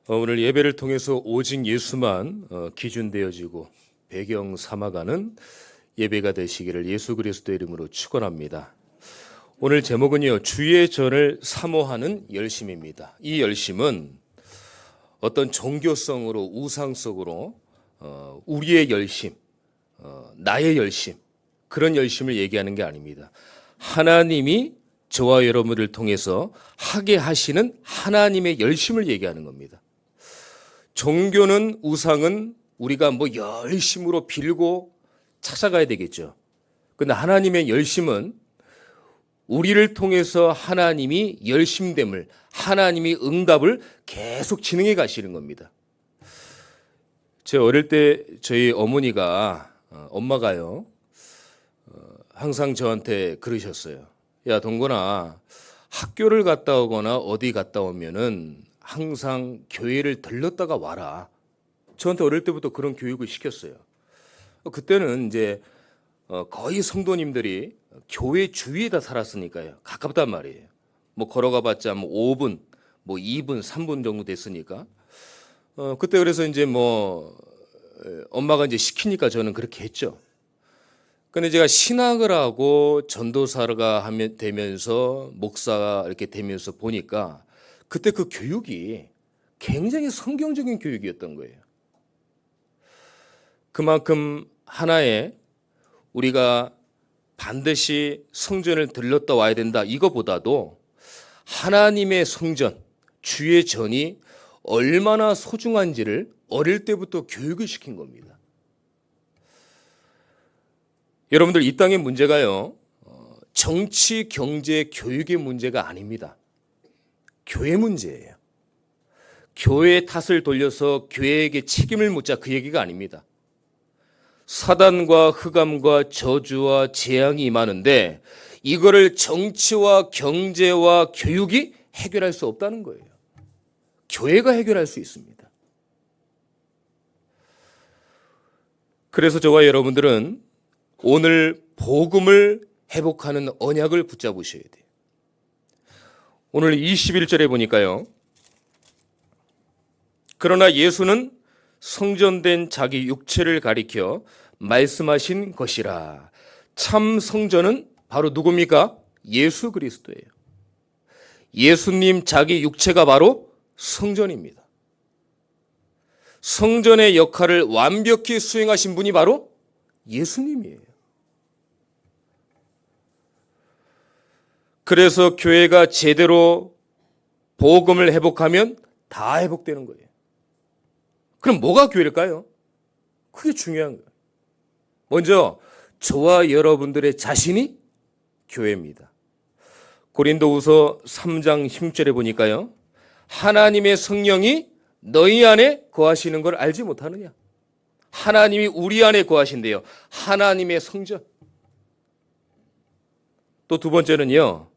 오늘 예배를 통해서 오직 예수만 기준되어지고 배경 삼아가는 예배가 되시기를 예수 그리스도의 이름으로 축원합니다. 오늘 제목은요, 주의 전을 사모하는 열심입니다. 이 열심은 어떤 종교성으로 우상속으로 우리의 열심, 나의 열심, 그런 열심을 얘기하는 게 아닙니다. 하나님이 저와 여러분을 통해서 하게 하시는 하나님의 열심을 얘기하는 겁니다. 종교는, 우상은 우리가 열심으로 빌고 찾아가야 되겠죠. 그런데 하나님의 열심은 우리를 통해서 하나님이 열심됨을, 하나님이 응답을 계속 진행해 가시는 겁니다. 제가 어릴 때 저희 엄마가요, 항상 저한테 그러셨어요. 야, 동건아, 학교를 갔다 오거나 어디 갔다 오면은 항상 교회를 들렀다가 와라. 저한테 어릴 때부터 그런 교육을 시켰어요. 그때는 이제 거의 성도님들이 교회 주위에다 살았으니까요. 가깝단 말이에요. 걸어가봤자 5분, 2분, 3분 정도 됐으니까. 그때 그래서 이제 엄마가 이제 시키니까 저는 그렇게 했죠. 근데 제가 신학을 하고 전도사가 되면서 목사가 이렇게 되면서 보니까 그때 그 교육이 굉장히 성경적인 교육이었던 거예요. 그만큼 하나의 우리가 반드시 성전을 들렀다 와야 된다, 이거보다도 하나님의 성전, 주의 전이 얼마나 소중한지를 어릴 때부터 교육을 시킨 겁니다. 여러분들, 이 땅의 문제가요, 정치, 경제, 교육의 문제가 아닙니다. 교회 문제예요. 교회의 탓을 돌려서 교회에게 책임을 묻자, 그 얘기가 아닙니다. 사단과 흑암과 저주와 재앙이 임하는데 이거를 정치와 경제와 교육이 해결할 수 없다는 거예요. 교회가 해결할 수 있습니다. 그래서 저와 여러분들은 오늘 복음을 회복하는 언약을 붙잡으셔야 돼요. 오늘 21절에 보니까요, 그러나 예수는 성전된 자기 육체를 가리켜 말씀하신 것이라. 참 성전은 바로 누굽니까? 예수 그리스도예요. 예수님 자기 육체가 바로 성전입니다. 성전의 역할을 완벽히 수행하신 분이 바로 예수님이에요. 그래서 교회가 제대로 복음을 회복하면 다 회복되는 거예요. 그럼 뭐가 교회일까요? 그게 중요한 거예요. 먼저 저와 여러분들의 자신이 교회입니다. 고린도후서 3장 16절에 보니까요, 하나님의 성령이 너희 안에 거하시는 걸 알지 못하느냐? 하나님이 우리 안에 거하신대요. 하나님의 성전. 또 두 번째는요,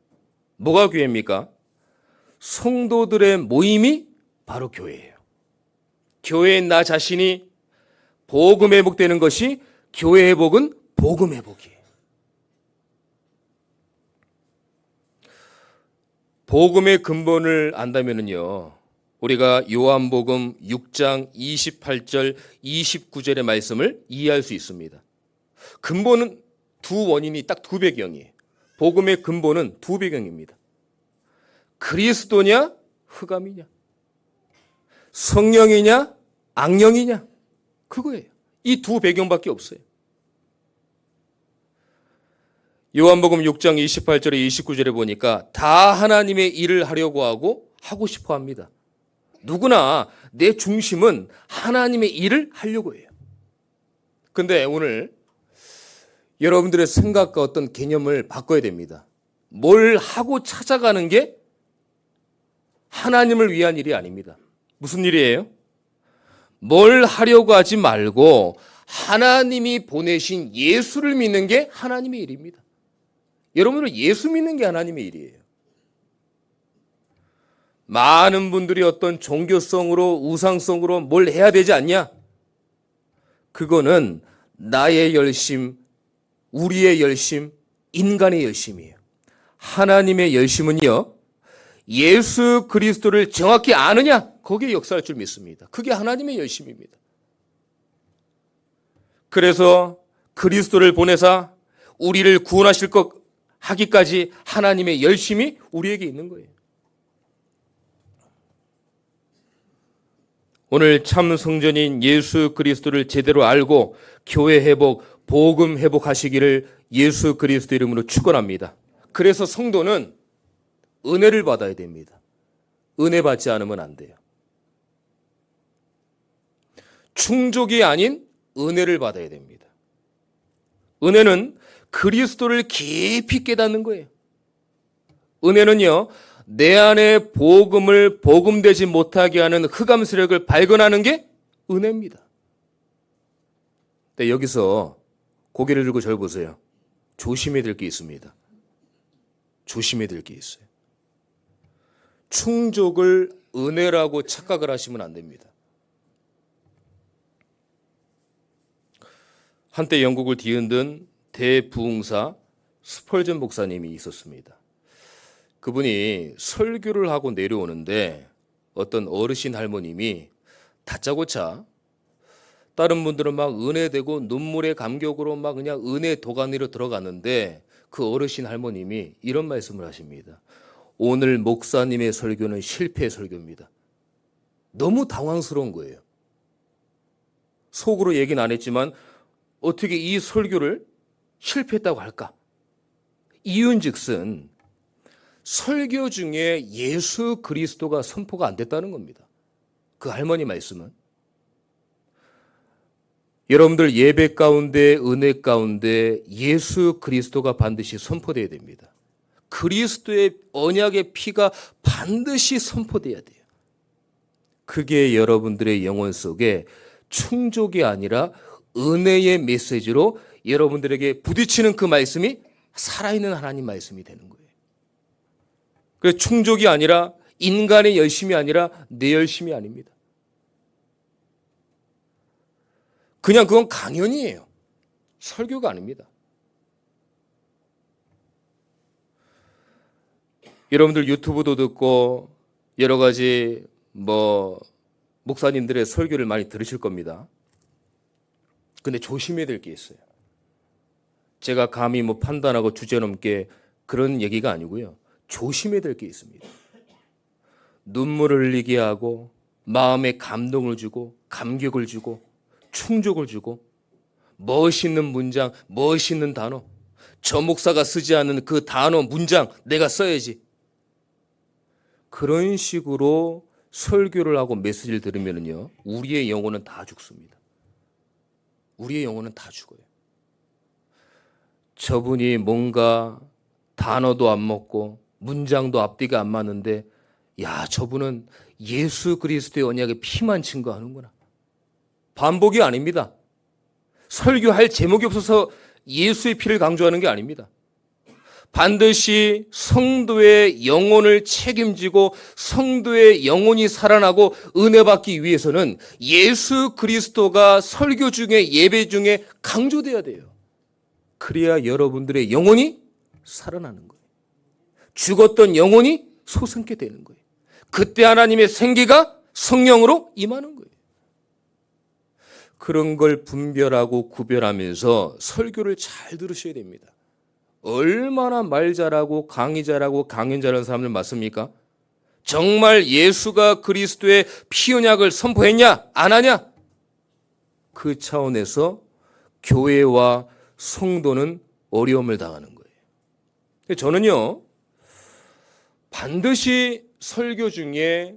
뭐가 교회입니까? 성도들의 모임이 바로 교회예요. 교회인 나 자신이 복음 회복되는 것이 교회 회복은 복음 회복이에요. 복음의 근본을 안다면요, 우리가 요한복음 6장 28절 29절의 말씀을 이해할 수 있습니다. 근본은 두 원인이 딱 두 배경이에요. 복음의 근본은 두 배경입니다. 그리스도냐, 흑암이냐, 성령이냐, 악령이냐, 그거예요. 이 두 배경밖에 없어요. 요한복음 6장 28절에 29절에 보니까 다 하나님의 일을 하려고 하고 싶어 합니다. 누구나 내 중심은 하나님의 일을 하려고 해요. 근데 오늘 여러분들의 생각과 어떤 개념을 바꿔야 됩니다. 뭘 하고 찾아가는 게 하나님을 위한 일이 아닙니다. 무슨 일이에요? 뭘 하려고 하지 말고 하나님이 보내신 예수를 믿는 게 하나님의 일입니다. 여러분들은 예수 믿는 게 하나님의 일이에요. 많은 분들이 어떤 종교성으로, 우상성으로 뭘 해야 되지 않냐? 그거는 나의 열심, 우리의 열심, 인간의 열심이에요. 하나님의 열심은요, 예수 그리스도를 정확히 아느냐? 거기에 역사할 줄 믿습니다. 그게 하나님의 열심입니다. 그래서 그리스도를 보내사 우리를 구원하실 것 하기까지 하나님의 열심이 우리에게 있는 거예요. 오늘 참 성전인 예수 그리스도를 제대로 알고 교회 회복, 복음 회복하시기를 예수 그리스도 이름으로 축원합니다. 그래서 성도는 은혜를 받아야 됩니다. 은혜 받지 않으면 안 돼요. 충족이 아닌 은혜를 받아야 됩니다. 은혜는 그리스도를 깊이 깨닫는 거예요. 은혜는요, 내 안에 복음을 복음되지 못하게 하는 흑암 세력을 발견하는 게 은혜입니다. 근데 여기서 고개를 들고 저를 보세요. 조심해야 될 게 있습니다. 조심해야 될 게 있어요. 충족을 은혜라고 착각을 하시면 안 됩니다. 한때 영국을 뒤흔든 대부흥사 스펄전 목사님이 있었습니다. 그분이 설교를 하고 내려오는데 어떤 어르신 할머님이 다짜고짜 다른 분들은 막 은혜되고 눈물의 감격으로 막 그냥 은혜 도가니로 들어갔는데 그 어르신 할머님이 이런 말씀을 하십니다. 오늘 목사님의 설교는 실패 설교입니다. 너무 당황스러운 거예요. 속으로 얘기는 안 했지만 어떻게 이 설교를 실패했다고 할까? 이윤즉슨 설교 중에 예수 그리스도가 선포가 안 됐다는 겁니다. 그 할머니 말씀은. 여러분들 예배 가운데 은혜 가운데 예수 그리스도가 반드시 선포돼야 됩니다. 그리스도의 언약의 피가 반드시 선포돼야 돼요. 그게 여러분들의 영혼 속에 충족이 아니라 은혜의 메시지로 여러분들에게 부딪히는 그 말씀이 살아있는 하나님 말씀이 되는 거예요. 그래서 충족이 아니라 인간의 열심이 아니라 내 열심이 아닙니다. 그냥 그건 강연이에요. 설교가 아닙니다. 여러분들 유튜브도 듣고 여러 가지 목사님들의 설교를 많이 들으실 겁니다. 근데 조심해야 될 게 있어요. 제가 감히 판단하고 주제넘게 그런 얘기가 아니고요. 조심해야 될 게 있습니다. 눈물을 흘리게 하고 마음에 감동을 주고 감격을 주고 충족을 주고 멋있는 문장, 멋있는 단어, 저 목사가 쓰지 않는 그 단어, 문장 내가 써야지. 그런 식으로 설교를 하고 메시지를 들으면요, 우리의 영혼은 다 죽습니다. 우리의 영혼은 다 죽어요. 저분이 뭔가 단어도 안 먹고 문장도 앞뒤가 안 맞는데 야, 저분은 예수 그리스도의 언약에 피만 증거하는구나. 반복이 아닙니다. 설교할 제목이 없어서 예수의 피를 강조하는 게 아닙니다. 반드시 성도의 영혼을 책임지고 성도의 영혼이 살아나고 은혜 받기 위해서는 예수 그리스도가 설교 중에 예배 중에 강조돼야 돼요. 그래야 여러분들의 영혼이 살아나는 거예요. 죽었던 영혼이 소생케 되는 거예요. 그때 하나님의 생기가 성령으로 임하는 거예요. 그런 걸 분별하고 구별하면서 설교를 잘 들으셔야 됩니다. 얼마나 말 잘하고 강의 잘하고 강연 잘하는 사람들 맞습니까? 정말 예수가 그리스도의 피 언약을 선포했냐 안 하냐? 그 차원에서 교회와 성도는 어려움을 당하는 거예요. 저는요, 반드시 설교 중에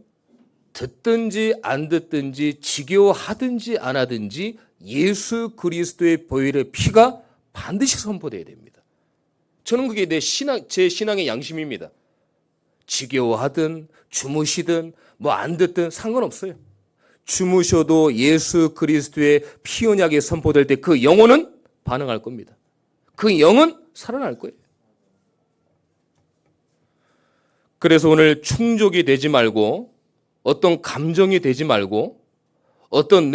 듣든지 안 듣든지 지겨워하든지 안 하든지 예수 그리스도의 보혈의 피가 반드시 선포돼야 됩니다. 저는 그게 제 신앙의 양심입니다. 지겨워하든 주무시든 안 듣든 상관없어요. 주무셔도 예수 그리스도의 피 언약이 선포될 때 그 영혼은 반응할 겁니다. 그 영은 살아날 거예요. 그래서 오늘 충족이 되지 말고 어떤 감정이 되지 말고 어떤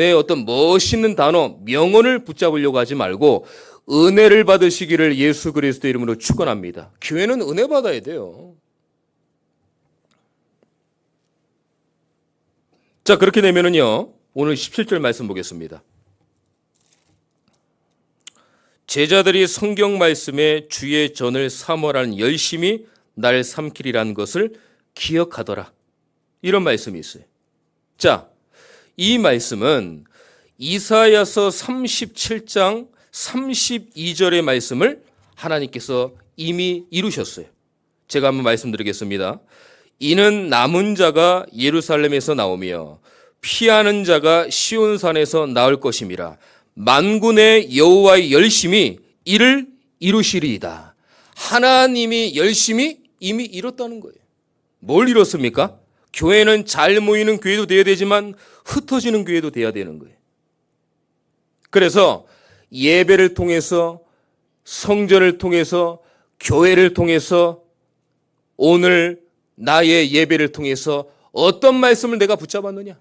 멋있는 단어, 명언을 붙잡으려고 하지 말고 은혜를 받으시기를 예수 그리스도 이름으로 축원합니다. 교회는 은혜 받아야 돼요. 자, 그렇게 되면은요, 오늘 17절 말씀 보겠습니다. 제자들이 성경 말씀에 주의 전을 사모하는 열심히 날 삼키리라는 것을 기억하더라. 이런 말씀이 있어요. 자, 이 말씀은 이사야서 37장 32절의 말씀을 하나님께서 이미 이루셨어요. 제가 한번 말씀드리겠습니다. 이는 남은 자가 예루살렘에서 나오며 피하는 자가 시온산에서 나올 것임이라. 만군의 여호와의 열심히 이를 이루시리이다. 하나님이 열심히 이미 이뤘다는 거예요. 뭘 이뤘습니까? 교회는 잘 모이는 교회도 돼야 되지만 흩어지는 교회도 돼야 되는 거예요. 그래서 예배를 통해서, 성전을 통해서, 교회를 통해서, 오늘 나의 예배를 통해서 어떤 말씀을 내가 붙잡았느냐?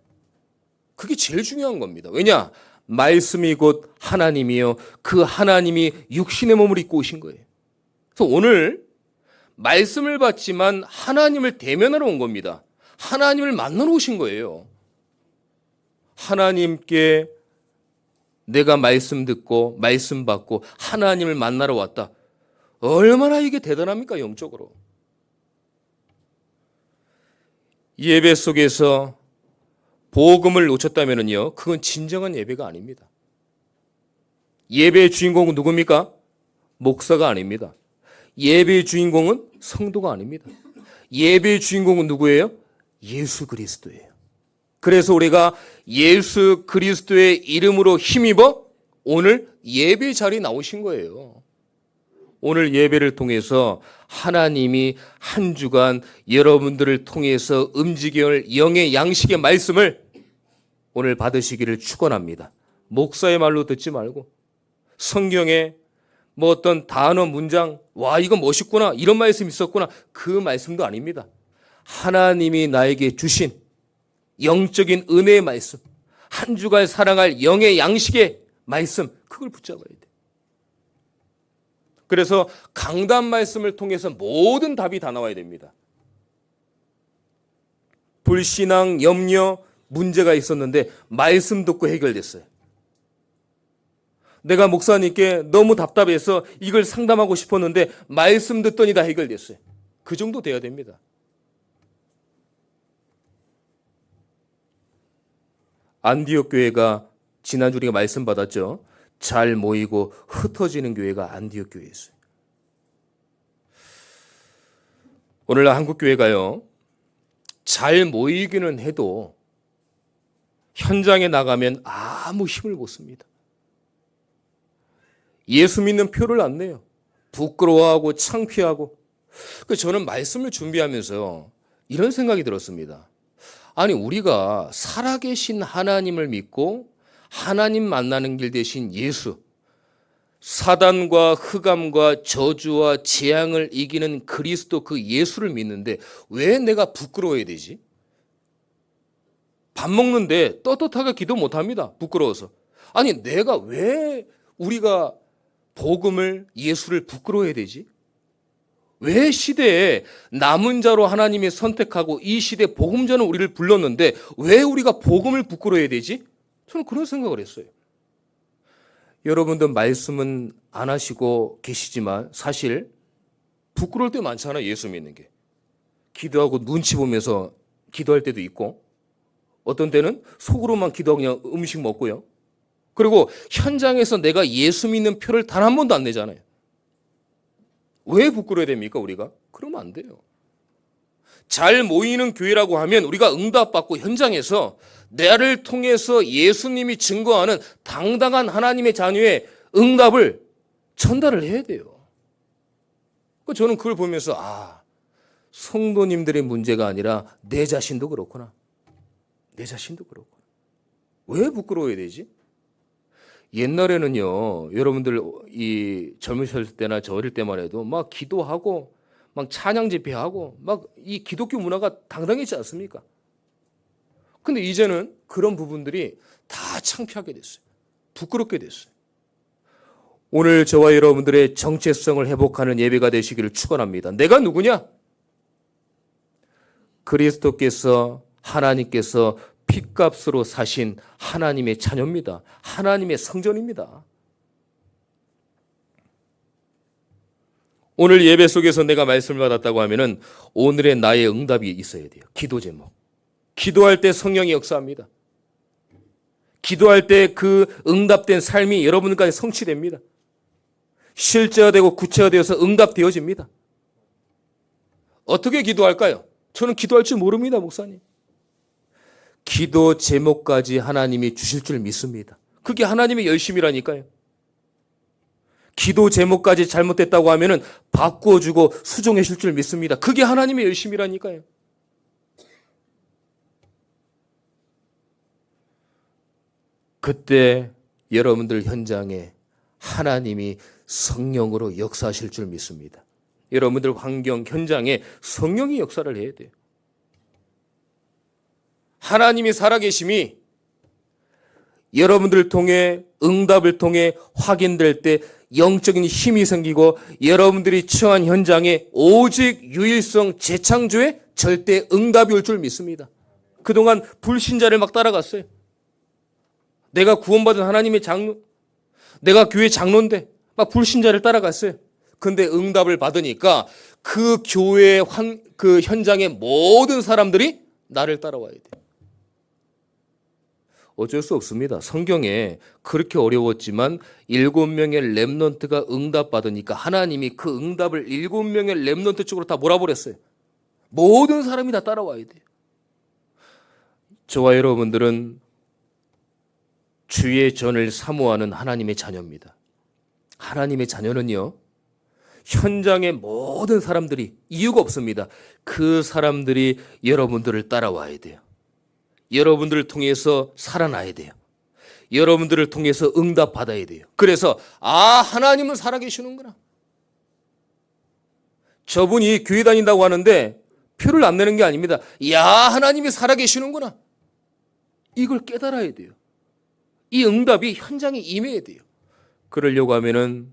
그게 제일 중요한 겁니다. 왜냐? 말씀이 곧 하나님이요, 그 하나님이 육신의 몸을 입고 오신 거예요. 그래서 오늘 말씀을 받지만 하나님을 대면하러 온 겁니다. 하나님을 만나러 오신 거예요. 하나님께 내가 말씀 듣고 말씀 받고 하나님을 만나러 왔다. 얼마나 이게 대단합니까, 영적으로. 예배 속에서 복음을 놓쳤다면요, 그건 진정한 예배가 아닙니다. 예배의 주인공은 누굽니까? 목사가 아닙니다. 예배의 주인공은 성도가 아닙니다. 예배의 주인공은 누구예요? 예수 그리스도예요. 그래서 우리가 예수 그리스도의 이름으로 힘입어 오늘 예배 자리에 나오신 거예요. 오늘 예배를 통해서 하나님이 한 주간 여러분들을 통해서 움직여올 영의 양식의 말씀을 오늘 받으시기를 축원합니다. 목사의 말로 듣지 말고 성경에 뭐 어떤 단어, 문장, 와 이거 멋있구나, 이런 말씀 있었구나, 그 말씀도 아닙니다. 하나님이 나에게 주신 영적인 은혜의 말씀, 한 주간 사랑할 영의 양식의 말씀, 그걸 붙잡아야 돼. 그래서 강단 말씀을 통해서 모든 답이 다 나와야 됩니다. 불신앙, 염려, 문제가 있었는데 말씀 듣고 해결됐어요. 내가 목사님께 너무 답답해서 이걸 상담하고 싶었는데 말씀 듣더니 다 해결됐어요. 그 정도 돼야 됩니다. 안디옥 교회가 지난주 우리가 말씀 받았죠. 잘 모이고 흩어지는 교회가 안디옥 교회였어요. 오늘날 한국 교회가요, 잘 모이기는 해도 현장에 나가면 아무 힘을 못 씁니다. 예수 믿는 표를 안 내요. 부끄러워하고 창피하고. 저는 말씀을 준비하면서 이런 생각이 들었습니다. 아니, 우리가 살아계신 하나님을 믿고 하나님 만나는 길 대신 예수, 사단과 흑암과 저주와 재앙을 이기는 그리스도 그 예수를 믿는데 왜 내가 부끄러워야 되지? 밥 먹는데 떳떳하게 기도 못합니다. 부끄러워서. 아니, 내가 왜 우리가 복음을, 예수를 부끄러워해야 되지? 왜 시대에 남은 자로 하나님이 선택하고 이 시대 복음자는 우리를 불렀는데 왜 우리가 복음을 부끄러워해야 되지? 저는 그런 생각을 했어요. 여러분들 말씀은 안 하시고 계시지만 사실 부끄러울 때 많잖아요. 예수 믿는 게. 기도하고 눈치 보면서 기도할 때도 있고, 어떤 때는 속으로만 기도하고 그냥 음식 먹고요. 그리고 현장에서 내가 예수 믿는 표를 단 한 번도 안 내잖아요. 왜 부끄러워야 됩니까, 우리가? 그러면 안 돼요. 잘 모이는 교회라고 하면 우리가 응답받고 현장에서 나를 통해서 예수님이 증거하는 당당한 하나님의 자녀의 응답을 전달을 해야 돼요. 저는 그걸 보면서 성도님들의 문제가 아니라 내 자신도 그렇구나. 내 자신도 그렇구나. 왜 부끄러워야 되지? 옛날에는요, 여러분들 이 젊으실 때나 저 어릴 때만 해도 막 기도하고 막 찬양 집회하고 막 이 기독교 문화가 당당했지 않습니까? 근데 이제는 그런 부분들이 다 창피하게 됐어요. 부끄럽게 됐어요. 오늘 저와 여러분들의 정체성을 회복하는 예배가 되시기를 축원합니다. 내가 누구냐? 그리스도께서, 하나님께서 핏값으로 사신 하나님의 자녀입니다. 하나님의 성전입니다. 오늘 예배 속에서 내가 말씀을 받았다고 하면은 오늘의 나의 응답이 있어야 돼요. 기도 제목. 기도할 때 성령이 역사합니다. 기도할 때 그 응답된 삶이 여러분까지 성취됩니다. 실제화되고 구체화되어서 응답되어집니다. 어떻게 기도할까요? 저는 기도할 줄 모릅니다, 목사님. 기도 제목까지 하나님이 주실 줄 믿습니다. 그게 하나님의 열심이라니까요. 기도 제목까지 잘못됐다고 하면은 바꾸어주고 수정해 줄 줄 믿습니다. 그게 하나님의 열심이라니까요. 그때 여러분들 현장에 하나님이 성령으로 역사하실 줄 믿습니다. 여러분들 환경, 현장에 성령이 역사를 해야 돼요. 하나님이 살아계심이 여러분들을 통해 응답을 통해 확인될 때 영적인 힘이 생기고 여러분들이 처한 현장에 오직 유일성 재창조의 절대 응답이 올 줄 믿습니다. 그동안 불신자를 막 따라갔어요. 내가 구원받은 하나님의 장로, 내가 교회 장로인데 막 불신자를 따라갔어요. 근데 응답을 받으니까 그 교회 그 현장의 모든 사람들이 나를 따라와야 돼요. 어쩔 수 없습니다. 성경에 그렇게 어려웠지만 7명의 렘넌트가 응답받으니까 하나님이 그 응답을 7명의 렘넌트 쪽으로 다 몰아버렸어요. 모든 사람이 다 따라와야 돼요. 저와 여러분들은 주의 전을 사모하는 하나님의 자녀입니다. 하나님의 자녀는요, 현장의 모든 사람들이 이유가 없습니다. 그 사람들이 여러분들을 따라와야 돼요. 여러분들을 통해서 살아나야 돼요. 여러분들을 통해서 응답받아야 돼요. 그래서 하나님은 살아계시는구나. 저분이 교회 다닌다고 하는데 표를 안 내는 게 아닙니다. 하나님이 살아계시는구나. 이걸 깨달아야 돼요. 이 응답이 현장에 임해야 돼요. 그러려고 하면은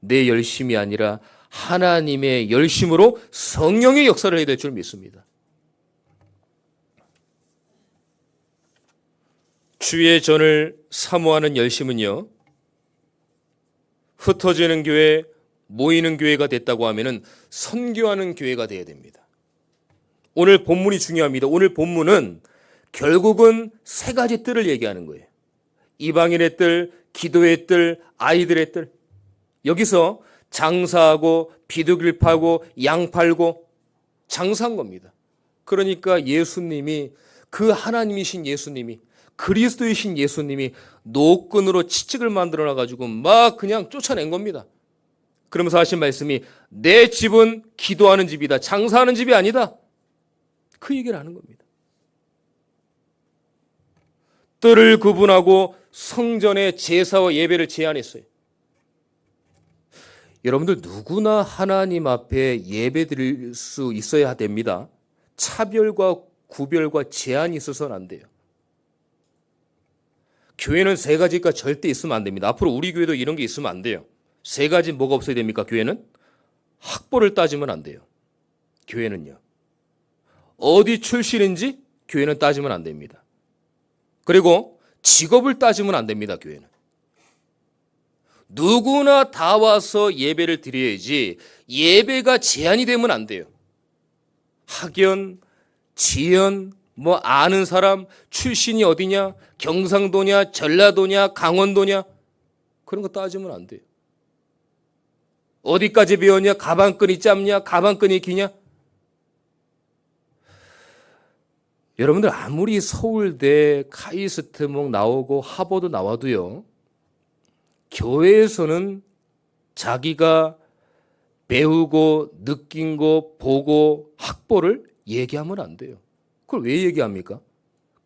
내 열심이 아니라 하나님의 열심으로 성령의 역사를 해야 될 줄 믿습니다. 주의 전을 사모하는 열심은요, 흩어지는 교회, 모이는 교회가 됐다고 하면은 선교하는 교회가 돼야 됩니다. 오늘 본문이 중요합니다. 오늘 본문은 결국은 3가지 뜰을 얘기하는 거예요. 이방인의 뜰, 기도의 뜰, 아이들의 뜰. 여기서 장사하고 비둘기를 파고 양 팔고 장사한 겁니다. 그러니까 예수님이, 그 하나님이신 예수님이, 그리스도이신 예수님이 노끈으로 치찍을 만들어 놔가지고 막 그냥 쫓아낸 겁니다. 그러면서 하신 말씀이 내 집은 기도하는 집이다. 장사하는 집이 아니다. 그 얘기를 하는 겁니다. 뜰을 구분하고 성전의 제사와 예배를 제한했어요. 여러분들 누구나 하나님 앞에 예배 드릴 수 있어야 됩니다. 차별과 구별과 제한이 있어서는 안 돼요. 교회는 3가지가 절대 있으면 안 됩니다. 앞으로 우리 교회도 이런 게 있으면 안 돼요. 3가지 뭐가 없어야 됩니까? 교회는 학벌을 따지면 안 돼요. 교회는요. 어디 출신인지 교회는 따지면 안 됩니다. 그리고 직업을 따지면 안 됩니다. 교회는. 누구나 다 와서 예배를 드려야지 예배가 제한이 되면 안 돼요. 학연, 지연, 아는 사람, 출신이 어디냐, 경상도냐, 전라도냐, 강원도냐, 그런 거 따지면 안 돼요. 어디까지 배웠냐, 가방끈이 짧냐, 가방끈이 기냐. 여러분들 아무리 서울대, 카이스트 나오고 하버드 나와도요, 교회에서는 자기가 배우고 느낀 거 보고 학벌을 얘기하면 안 돼요. 그걸 왜 얘기합니까?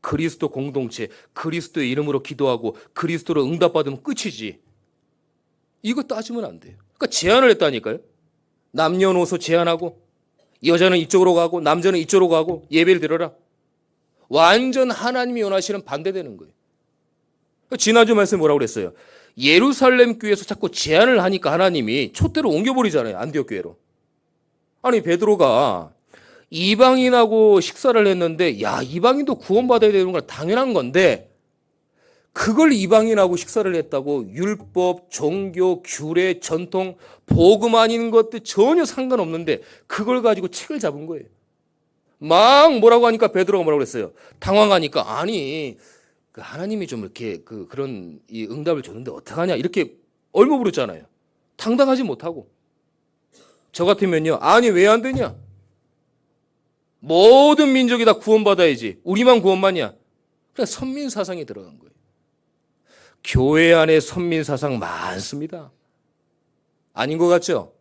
그리스도 공동체, 그리스도의 이름으로 기도하고 그리스도로 응답받으면 끝이지. 이거 따지면 안 돼요. 그러니까 제한을 했다니까요. 남녀노소 제한하고 여자는 이쪽으로 가고 남자는 이쪽으로 가고 예배를 드려라. 완전 하나님이 원하시는 반대되는 거예요. 지난주 말씀에 뭐라고 그랬어요? 예루살렘 교회에서 자꾸 제한을 하니까 하나님이 촛대로 옮겨버리잖아요. 안디옥 교회로. 아니 베드로가 이방인하고 식사를 했는데, 야, 이방인도 구원받아야 되는 건 당연한 건데, 그걸 이방인하고 식사를 했다고 율법, 종교, 규례, 전통, 복음 아닌 것들 전혀 상관없는데 그걸 가지고 책을 잡은 거예요. 막 뭐라고 하니까 베드로가 뭐라고 그랬어요? 당황하니까, 아니, 그 하나님이 좀 이렇게 그런 이 응답을 줬는데 어떡하냐, 이렇게 얼버무렸잖아요. 당당하지 못하고. 저 같으면요, 아니 왜 안 되냐? 모든 민족이 다 구원받아야지, 우리만 구원받냐? 그냥 선민 사상이 들어간 거예요. 교회 안에 선민 사상 많습니다. 아닌 것 같죠?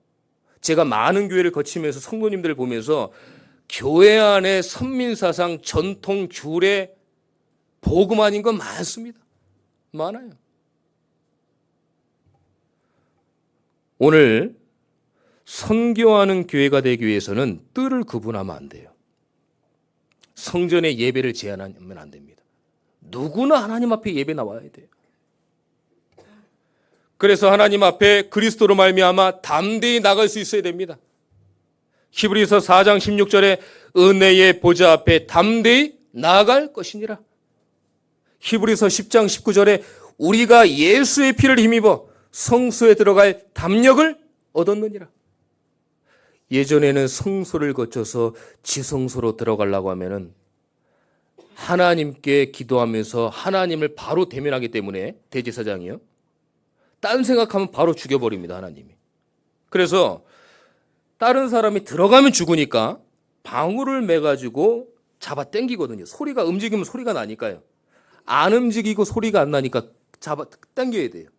제가 많은 교회를 거치면서 성도님들을 보면서 교회 안에 선민 사상, 전통, 규례, 복음 아닌 건 많습니다. 많아요. 오늘 선교하는 교회가 되기 위해서는 뜰을 구분하면 안 돼요. 성전의 예배를 제한하면 안 됩니다. 누구나 하나님 앞에 예배 나와야 돼요. 그래서 하나님 앞에 그리스도로 말미암아 담대히 나갈 수 있어야 됩니다. 히브리서 4장 16절에 은혜의 보좌 앞에 담대히 나아갈 것이니라. 히브리서 10장 19절에 우리가 예수의 피를 힘입어 성소에 들어갈 담력을 얻었느니라. 예전에는 성소를 거쳐서 지성소로 들어가려고 하면은 하나님께 기도하면서 하나님을 바로 대면하기 때문에, 대제사장이요, 딴 생각하면 바로 죽여버립니다, 하나님이. 그래서 다른 사람이 들어가면 죽으니까 방울을 매가지고 잡아 당기거든요. 소리가 움직이면 소리가 나니까요. 안 움직이고 소리가 안 나니까 잡아 당겨야 돼요.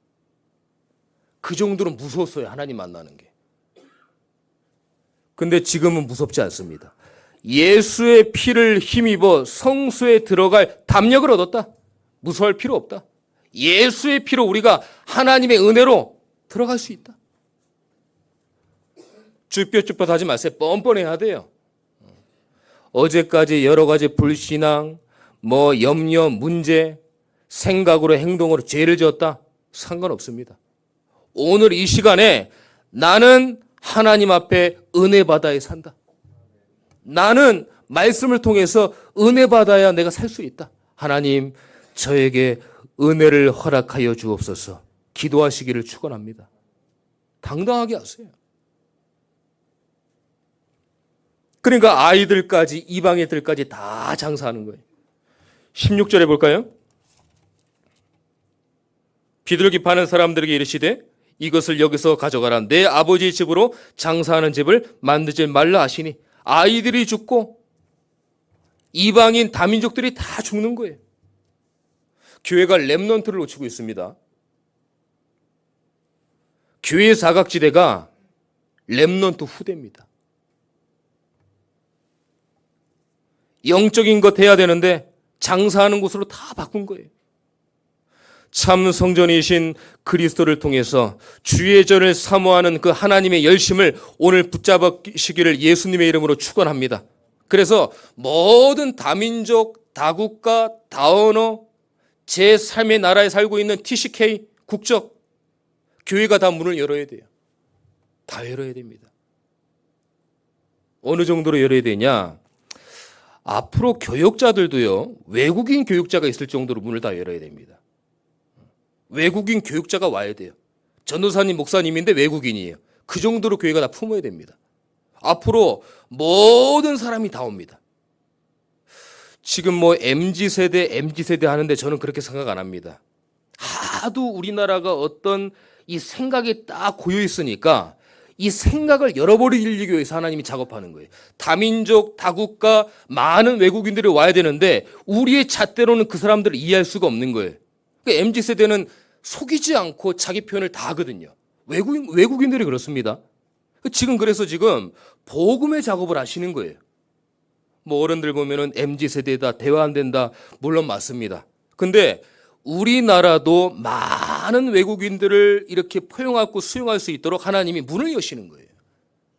그 정도로 무서웠어요, 하나님 만나는 게. 근데 지금은 무섭지 않습니다. 예수의 피를 힘입어 성소에 들어갈 담력을 얻었다. 무서워할 필요 없다. 예수의 피로 우리가 하나님의 은혜로 들어갈 수 있다. 쭈뼛쭈뼛 하지 마세요. 뻔뻔해야 돼요. 어제까지 여러 가지 불신앙, 염려, 문제, 생각으로 행동으로 죄를 지었다. 상관없습니다. 오늘 이 시간에 나는 하나님 앞에 은혜 받아야 산다. 나는 말씀을 통해서 은혜 받아야 내가 살 수 있다. 하나님, 저에게 은혜를 허락하여 주옵소서. 기도하시기를 축원합니다. 당당하게 하세요. 그러니까 아이들까지, 이방애들까지 다 장사하는 거예요. 16절에 볼까요? 비둘기 파는 사람들에게 이르시되 이것을 여기서 가져가라. 내 아버지의 집으로 장사하는 집을 만들지 말라 하시니, 아이들이 죽고 이방인 다민족들이 다 죽는 거예요. 교회가 렘넌트를 놓치고 있습니다. 교회의 사각지대가 렘넌트 후대입니다. 영적인 것 해야 되는데 장사하는 곳으로 다 바꾼 거예요. 참 성전이신 그리스도를 통해서 주의 전을 사모하는 그 하나님의 열심을 오늘 붙잡으시기를 예수님의 이름으로 축원합니다. 그래서 모든 다민족, 다국가, 다언어, 제 삶의 나라에 살고 있는 TCK 국적 교회가 다 문을 열어야 돼요. 다 열어야 됩니다. 어느 정도로 열어야 되냐? 앞으로 교육자들도요, 외국인 교육자가 있을 정도로 문을 다 열어야 됩니다. 외국인 교육자가 와야 돼요. 전도사님, 목사님인데 외국인이에요. 그 정도로 교회가 다 품어야 됩니다. 앞으로 모든 사람이 다 옵니다. 지금 MZ세대 하는데 저는 그렇게 생각 안 합니다. 하도 우리나라가 어떤 이 생각이 딱 고여 있으니까 이 생각을 열어버리기 위해서 하나님이 작업하는 거예요. 다민족, 다국가, 많은 외국인들이 와야 되는데 우리의 잣대로는 그 사람들을 이해할 수가 없는 거예요. 그러니까 MZ세대는 속이지 않고 자기 표현을 다 하거든요. 외국인들이 그렇습니다. 그래서 지금 복음의 작업을 하시는 거예요. 어른들 보면은 MZ세대다, 대화 안 된다. 물론 맞습니다. 근데 우리나라도 많은 외국인들을 이렇게 포용하고 수용할 수 있도록 하나님이 문을 여시는 거예요.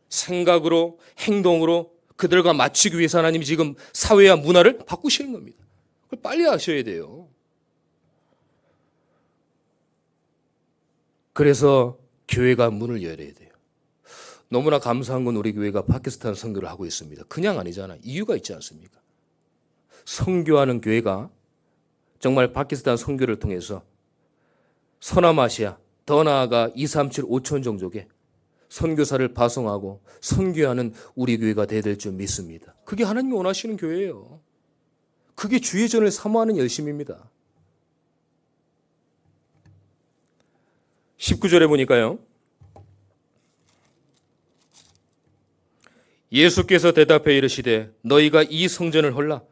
생각으로, 행동으로 그들과 맞추기 위해서 하나님이 지금 사회와 문화를 바꾸시는 겁니다. 그걸 빨리 하셔야 돼요. 그래서 교회가 문을 열어야 돼요. 너무나 감사한 건 우리 교회가 파키스탄 선교를 하고 있습니다. 그냥 아니잖아요. 이유가 있지 않습니까? 선교하는 교회가 정말 파키스탄 선교를 통해서 서남아시아, 더 나아가 237, 5천 종족에 선교사를 파송하고 선교하는 우리 교회가 돼야 될 줄 믿습니다. 그게 하나님이 원하시는 교회예요. 그게 주의 전을 사모하는 열심입니다. 19절에 보니까요. 예수께서 대답해 이르시되 너희가 이 성전을 헐라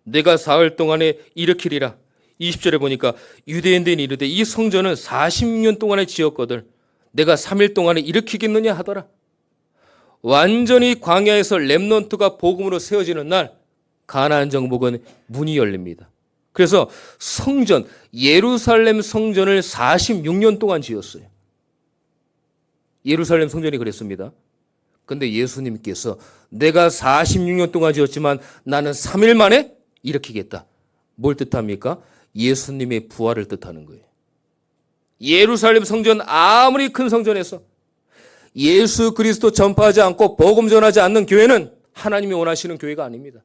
내가 사흘 동안에 일으키리라. 20절에 보니까 유대인들이 이르되 이 성전은 40년 동안에 지었거든 내가 3일 동안에 일으키겠느냐 하더라. 완전히 광야에서 렘넌트가 복음으로 세워지는 날 가나안 정복은 문이 열립니다. 그래서 성전, 예루살렘 성전을 46년 동안 지었어요. 예루살렘 성전이 그랬습니다. 근데 예수님께서 내가 46년 동안 지었지만 나는 3일 만에 일으키겠다. 뭘 뜻합니까? 예수님의 부활을 뜻하는 거예요. 예루살렘 성전 아무리 큰 성전에서 예수 그리스도 전파하지 않고 복음 전하지 않는 교회는 하나님이 원하시는 교회가 아닙니다.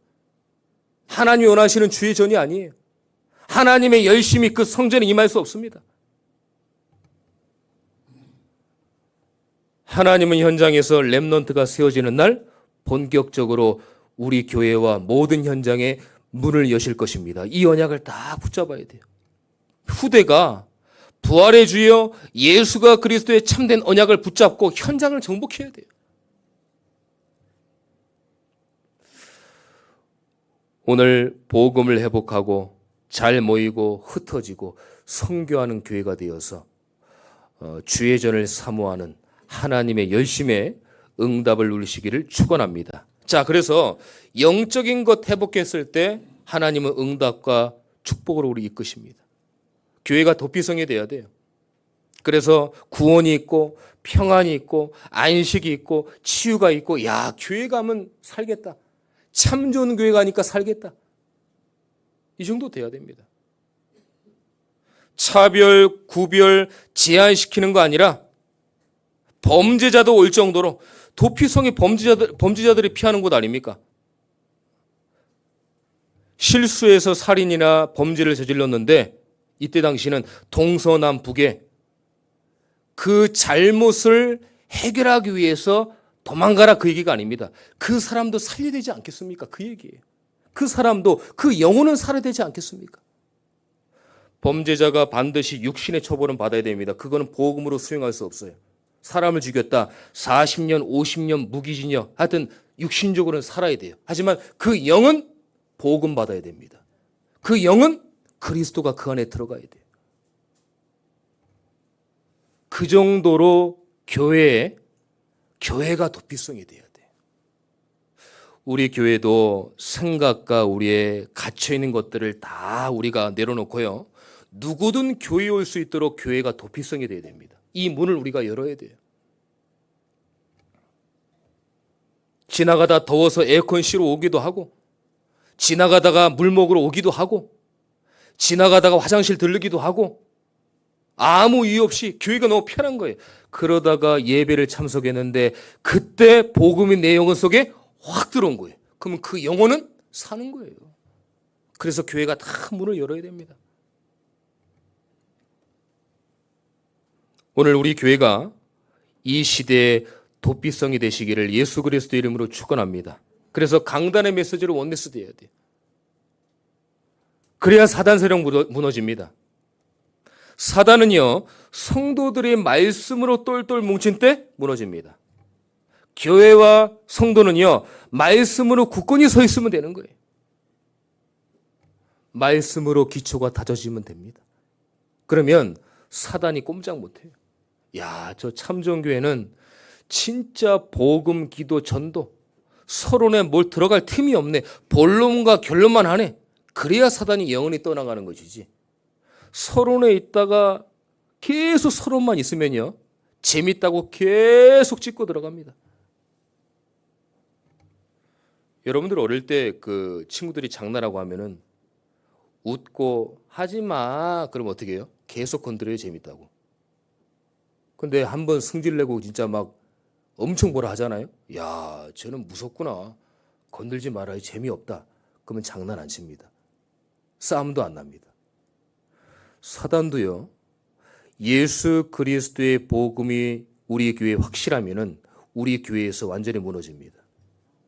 하나님이 원하시는 주의 전이 아니에요. 하나님의 열심이 그 성전에 임할 수 없습니다. 하나님은 현장에서 렘넌트가 세워지는 날 본격적으로 우리 교회와 모든 현장에 문을 여실 것입니다. 이 언약을 딱 붙잡아야 돼요. 후대가 부활의 주여 예수가 그리스도의 참된 언약을 붙잡고 현장을 정복해야 돼요. 오늘 복음을 회복하고 잘 모이고 흩어지고 선교하는 교회가 되어서 주의 전을 사모하는 하나님의 열심에 응답을 누리시기를 축원합니다. 자, 그래서 영적인 것 회복했을 때 하나님은 응답과 축복으로 우리 이끄십니다. 교회가 도피성이 돼야 돼요. 그래서 구원이 있고 평안이 있고 안식이 있고 치유가 있고 야, 교회 가면 살겠다. 참 좋은 교회 가니까 살겠다. 이 정도 돼야 됩니다. 차별, 구별, 제한시키는 거 아니라 범죄자도 올 정도로 도피성이 범죄자들이 피하는 곳 아닙니까? 실수해서 살인이나 범죄를 저질렀는데 이때 당시는 동서남북에 그 잘못을 해결하기 위해서 도망가라 그 얘기가 아닙니다. 그 사람도 살려야 되지 않겠습니까? 그 얘기예요. 그 사람도 그 영혼은 살아야 되지 않겠습니까? 범죄자가 반드시 육신의 처벌은 받아야 됩니다. 그거는 복음으로 수용할 수 없어요. 사람을 죽였다. 40년, 50년 무기징역. 하여튼 육신적으로는 살아야 돼요. 하지만 그 영은 복음 받아야 됩니다. 그 영은 그리스도가 그 안에 들어가야 돼요. 그 정도로 교회가 도피성이 돼야 돼요. 우리 교회도 생각과 우리의 갇혀있는 것들을 다 우리가 내려놓고요. 누구든 교회에 올 수 있도록 교회가 도피성이 돼야 됩니다. 이 문을 우리가 열어야 돼요. 지나가다 더워서 에어컨 씌러 오기도 하고 지나가다가 물 먹으러 오기도 하고 지나가다가 화장실 들르기도 하고 아무 이유 없이 교회가 너무 편한 거예요. 그러다가 예배를 참석했는데 그때 복음의 내용 속에 확 들어온 거예요. 그러면 그 영혼은 사는 거예요. 그래서 교회가 다 문을 열어야 됩니다. 오늘 우리 교회가 이 시대의 도피성이 되시기를 예수 그리스도 이름으로 축원합니다. 그래서 강단의 메시지로 원네스 돼야 돼요. 그래야 사단 세력 무너집니다. 사단은요, 성도들의 말씀으로 똘똘 뭉친 때 무너집니다. 교회와 성도는요, 말씀으로 굳건히 서 있으면 되는 거예요. 말씀으로 기초가 다져지면 됩니다. 그러면 사단이 꼼짝 못해요. 야, 저 참정교회는 진짜 복음, 기도, 전도 서론에 뭘 들어갈 틈이 없네. 본론과 결론만 하네. 그래야 사단이 영원히 떠나가는 것이지. 서론에 있다가 계속 서론만 있으면요. 재밌다고 계속 찍고 들어갑니다. 여러분들 어릴 때 그 친구들이 장난하고 하면은 웃고 하지 마. 그럼 어떻게 해요? 계속 건드려요, 재밌다고. 근데 한번 승질내고 진짜 막 엄청 뭐라 하잖아요. 야, 쟤는 무섭구나. 건들지 말아요. 재미없다. 그러면 장난 안 칩니다. 싸움도 안 납니다. 사단도요. 예수 그리스도의 복음이 우리 교회에 확실하면은 우리 교회에서 완전히 무너집니다.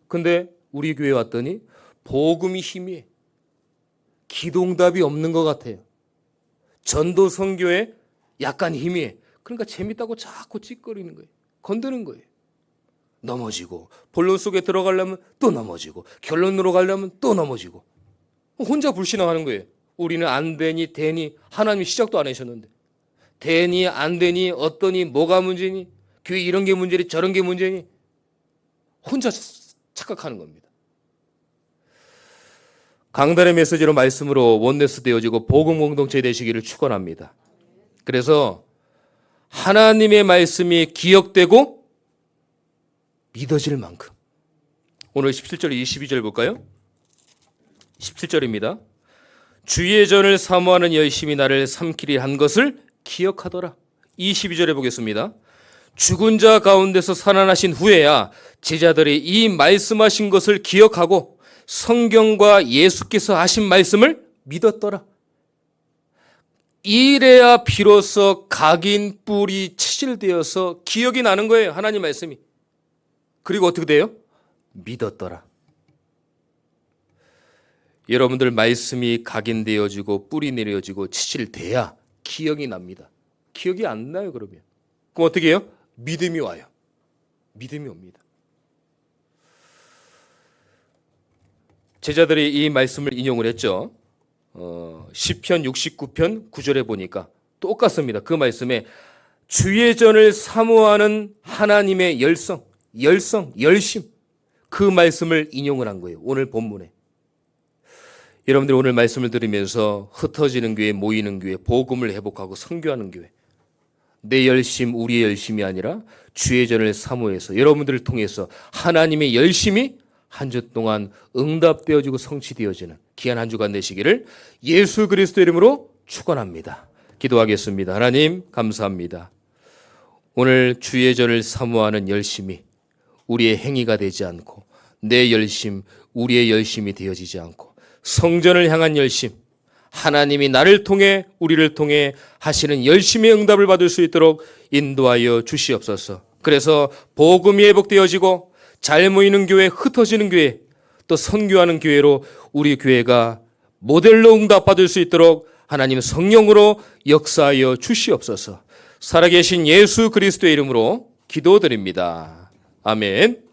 근데 우리 교회에 왔더니 복음이 힘이에요. 기도응답이 없는 것 같아요. 전도 선교에 약간 힘이에요. 그러니까 재밌다고 자꾸 찌꺼리는 거예요. 건드는 거예요. 넘어지고 본론 속에 들어가려면 또 넘어지고 결론으로 가려면 또 넘어지고 혼자 불신앙하는 거예요. 우리는 안 되니 되니 하나님이 시작도 안 하셨는데 되니 안 되니 어떠니 뭐가 문제니 교회 이런 게 문제니 저런 게 문제니 혼자 착각하는 겁니다. 강단의 메시지로 말씀으로 원네스 되어지고 복음 공동체 되시기를 축원합니다. 그래서 하나님의 말씀이 기억되고 믿어질 만큼 오늘 17절 22절 볼까요? 17절입니다. 주의 전을 사모하는 열심히 나를 삼키리 한 것을 기억하더라. 22절에 보겠습니다. 죽은 자 가운데서 살아나신 후에야 제자들이 이 말씀하신 것을 기억하고 성경과 예수께서 하신 말씀을 믿었더라. 이래야 비로소 각인 뿔이 치질되어서 기억이 나는 거예요. 하나님 말씀이. 그리고 어떻게 돼요? 믿었더라. 여러분들 말씀이 각인되어지고 뿔이 내려지고 치질돼야 기억이 납니다. 기억이 안 나요 그러면. 그럼 어떻게 해요? 믿음이 와요. 믿음이 옵니다. 제자들이 이 말씀을 인용을 했죠. 시편 69편 9절에 보니까 똑같습니다. 그 말씀에 주의 전을 사모하는 하나님의 열심 그 말씀을 인용을 한 거예요. 오늘 본문에. 여러분들 오늘 말씀을 들으면서 흩어지는 교회, 모이는 교회, 복음을 회복하고 선교하는 교회, 내 열심, 우리의 열심이 아니라 주의 전을 사모해서 여러분들을 통해서 하나님의 열심이 한 주 동안 응답되어지고 성취되어지는 귀한 한 주간 되시기를 예수 그리스도 이름으로 축원합니다. 기도하겠습니다. 하나님 감사합니다. 오늘 주의 전을 사모하는 열심이 우리의 행위가 되지 않고 내 열심, 우리의 열심이 되어지지 않고 성전을 향한 열심, 하나님이 나를 통해 우리를 통해 하시는 열심의 응답을 받을 수 있도록 인도하여 주시옵소서. 그래서 복음이 회복되어지고 잘 모이는 교회, 흩어지는 교회, 또 선교하는 교회로 우리 교회가 모델로 응답받을 수 있도록 하나님 성령으로 역사하여 주시옵소서. 살아계신 예수 그리스도의 이름으로 기도드립니다. 아멘.